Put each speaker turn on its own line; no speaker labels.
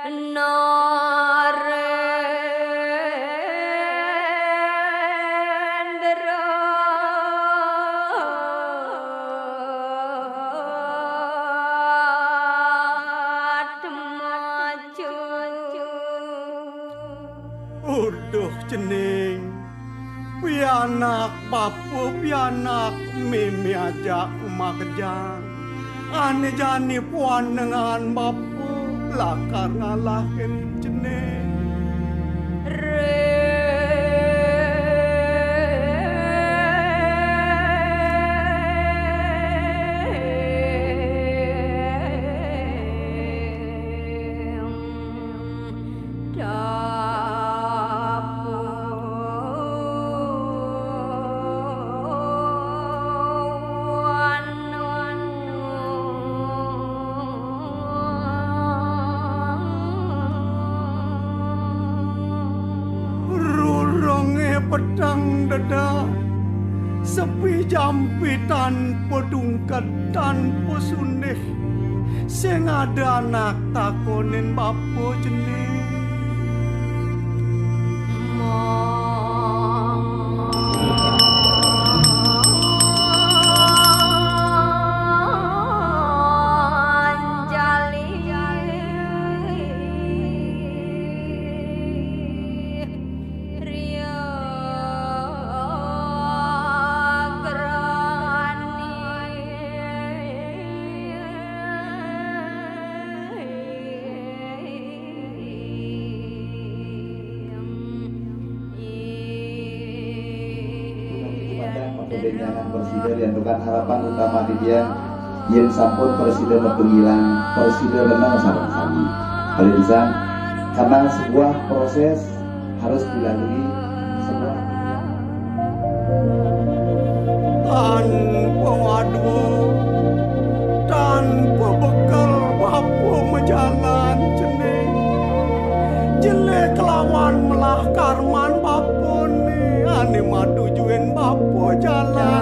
Uduh cening pianak papu pianak mimi aja makejang ane jani puan dengan bapu lakar ngalahin cening pedang dada sepi jampitan pedungkat tanpa sunih sing ada anak takonin bapo jenis
Dengan presiden yang bukan harapan utama di dia yang sampun presiden berpenggilan presiden renang sama kami oleh bisa karena sebuah proses harus dilalui sebuah
tanpa waduh tanpa bekal bapu menjalan jening jelek lawan melah karman bapu nih ane madu juin bapu jalan